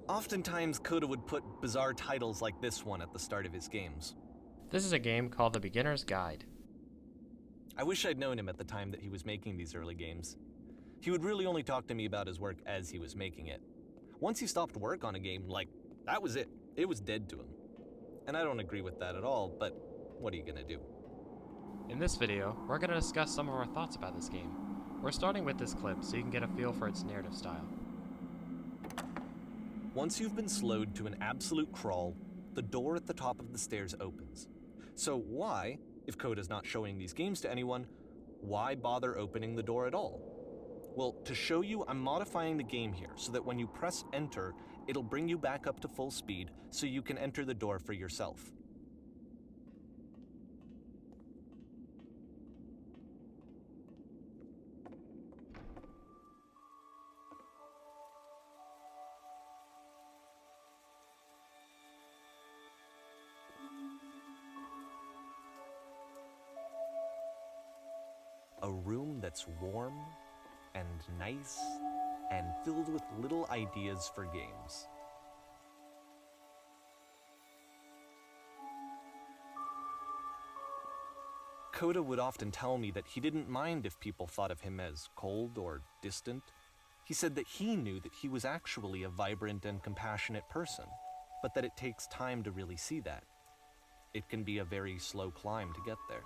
Oftentimes, Coda would put bizarre titles like this one at the start of his games. This is a game called The Beginner's Guide. I wish I'd known him at the time that he was making these early games. He would really only talk to me about his work as he was making it. Once he stopped work on a game, that was it. It was dead to him. And I don't agree with that at all, but what are you gonna do? In this video, we're going to discuss some of our thoughts about this game. We're starting with this clip so you can get a feel for its narrative style. Once you've been slowed to an absolute crawl, the door at the top of the stairs opens. So why, if Coda's not showing these games to anyone, why bother opening the door at all? Well, to show you, I'm modifying the game here so that when you press enter, it'll bring you back up to full speed so you can enter the door for yourself. A room that's warm and nice and filled with little ideas for games. Coda would often tell me that he didn't mind if people thought of him as cold or distant. He said that he knew that he was actually a vibrant and compassionate person, but that it takes time to really see that. It can be a very slow climb to get there.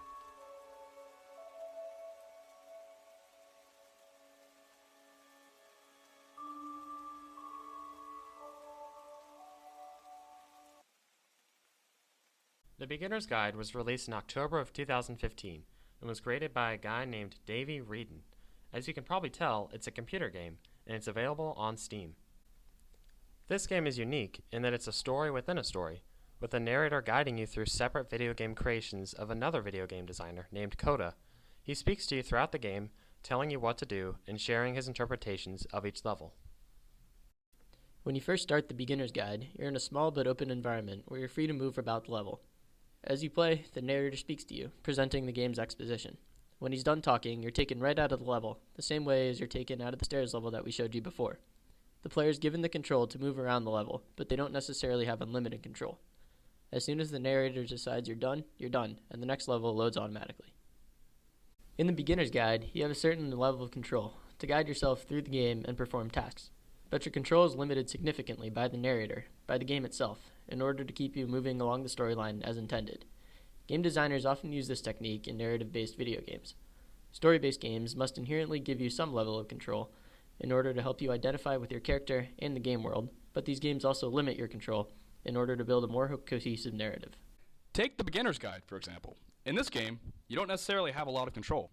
The Beginner's Guide was released in October of 2015 and was created by a guy named Davey Reedon. As you can probably tell, it's a computer game, and it's available on Steam. This game is unique in that it's a story within a story, with a narrator guiding you through separate video game creations of another video game designer named Coda. He speaks to you throughout the game, telling you what to do and sharing his interpretations of each level. When you first start the Beginner's Guide, you're in a small but open environment where you're free to move about the level. As you play, the narrator speaks to you, presenting the game's exposition. When he's done talking, you're taken right out of the level, the same way as you're taken out of the stairs level that we showed you before. The player is given the control to move around the level, but they don't necessarily have unlimited control. As soon as the narrator decides you're done, and the next level loads automatically. In the Beginner's Guide, you have a certain level of control to guide yourself through the game and perform tasks, but your control is limited significantly by the narrator, by the game itself, in order to keep you moving along the storyline as intended. Game designers often use this technique in narrative-based video games. Story-based games must inherently give you some level of control in order to help you identify with your character and the game world, but these games also limit your control in order to build a more cohesive narrative. Take the Beginner's Guide, for example. In this game, you don't necessarily have a lot of control.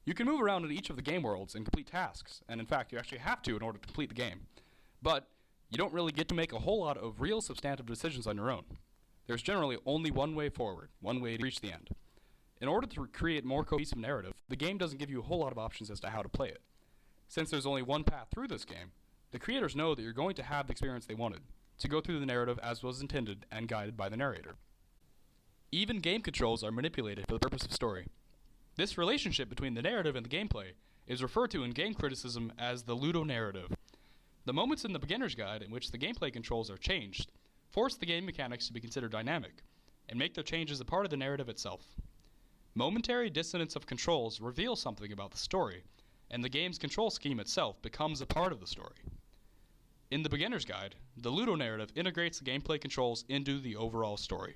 You can move around in each of the game worlds and complete tasks, and in fact, you actually have to in order to complete the game. But you don't really get to make a whole lot of real substantive decisions on your own. There's generally only one way forward, one way to reach the end. In order to create more cohesive narrative, the game doesn't give you a whole lot of options as to how to play it. Since there's only one path through this game, the creators know that you're going to have the experience they wanted, to go through the narrative as was intended and guided by the narrator. Even game controls are manipulated for the purpose of story. This relationship between the narrative and the gameplay is referred to in game criticism as the ludonarrative. The moments in the Beginner's Guide in which the gameplay controls are changed force the game mechanics to be considered dynamic, and make their changes a part of the narrative itself. Momentary dissonance of controls reveal something about the story, and the game's control scheme itself becomes a part of the story. In the Beginner's Guide, the ludonarrative integrates the gameplay controls into the overall story.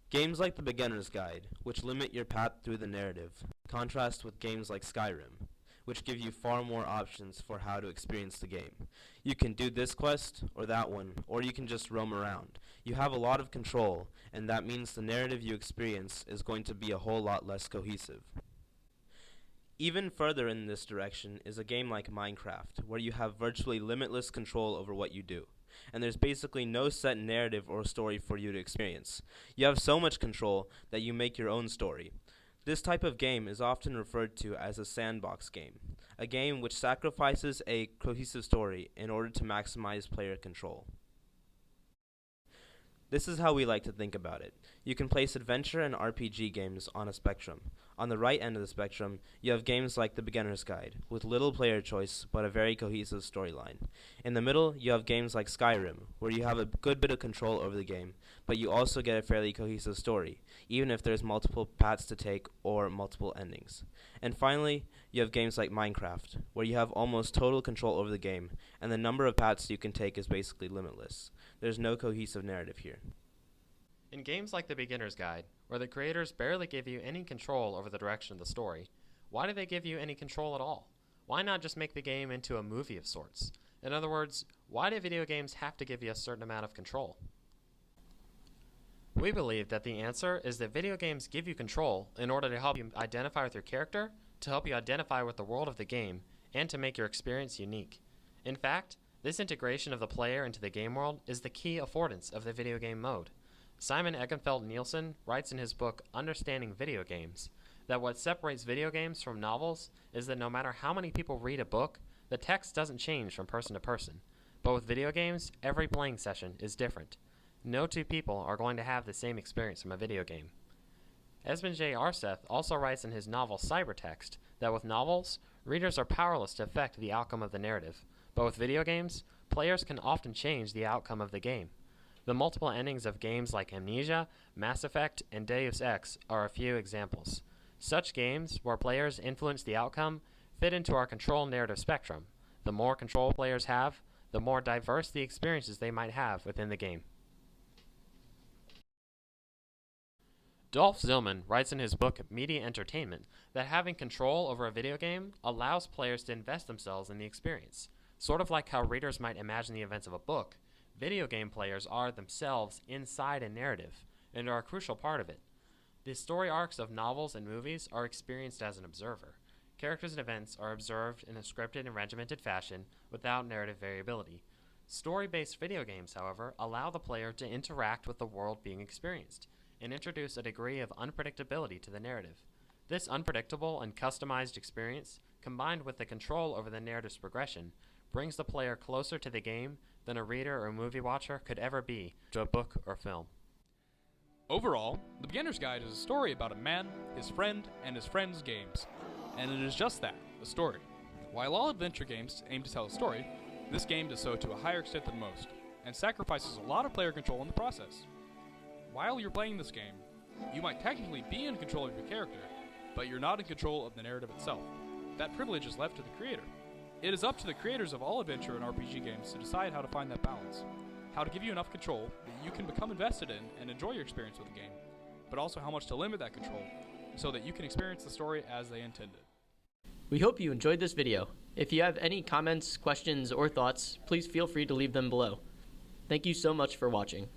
Games like the Beginner's Guide, which limit your path through the narrative, contrast with games like Skyrim, which give you far more options for how to experience the game. You can do this quest, or that one, or you can just roam around. You have a lot of control, and that means the narrative you experience is going to be a whole lot less cohesive. Even further in this direction is a game like Minecraft, where you have virtually limitless control over what you do, and there's basically no set narrative or story for you to experience. You have so much control that you make your own story. This type of game is often referred to as a sandbox game, a game which sacrifices a cohesive story in order to maximize player control. This is how we like to think about it. You can place adventure and RPG games on a spectrum. On the right end of the spectrum, you have games like The Beginner's Guide, with little player choice but a very cohesive storyline. In the middle, you have games like Skyrim, where you have a good bit of control over the game, but you also get a fairly cohesive story, even if there's multiple paths to take or multiple endings. And finally, you have games like Minecraft, where you have almost total control over the game, and the number of paths you can take is basically limitless. There's no cohesive narrative here. In games like The Beginner's Guide, where the creators barely give you any control over the direction of the story, why do they give you any control at all? Why not just make the game into a movie of sorts? In other words, why do video games have to give you a certain amount of control? We believe that the answer is that video games give you control in order to help you identify with your character, to help you identify with the world of the game, and to make your experience unique. In fact, this integration of the player into the game world is the key affordance of the video game mode. Simon Egenfeldt-Nielsen writes in his book Understanding Video Games that what separates video games from novels is that no matter how many people read a book, the text doesn't change from person to person. But with video games, every playing session is different. No two people are going to have the same experience from a video game. Esmond J. Arseth also writes in his novel Cybertext that with novels, readers are powerless to affect the outcome of the narrative. But with video games, players can often change the outcome of the game. The multiple endings of games like Amnesia, Mass Effect, and Deus Ex are a few examples. Such games, where players influence the outcome, fit into our control narrative spectrum. The more control players have, the more diverse the experiences they might have within the game. Dolf Zillmann writes in his book Media Entertainment that having control over a video game allows players to invest themselves in the experience. Sort of like how readers might imagine the events of a book, video game players are themselves inside a narrative and are a crucial part of it. The story arcs of novels and movies are experienced as an observer. Characters and events are observed in a scripted and regimented fashion without narrative variability. Story-based video games, however, allow the player to interact with the world being experienced and introduce a degree of unpredictability to the narrative. This unpredictable and customized experience, combined with the control over the narrative's progression, brings the player closer to the game than a reader or movie watcher could ever be to a book or film. Overall, The Beginner's Guide is a story about a man, his friend, and his friend's games. And it is just that, a story. While all adventure games aim to tell a story, this game does so to a higher extent than most, and sacrifices a lot of player control in the process. While you're playing this game, you might technically be in control of your character, but you're not in control of the narrative itself. That privilege is left to the creator. It is up to the creators of all adventure and RPG games to decide how to find that balance, how to give you enough control that you can become invested in and enjoy your experience with the game, but also how much to limit that control so that you can experience the story as they intended. We hope you enjoyed this video. If you have any comments, questions, or thoughts, please feel free to leave them below. Thank you so much for watching.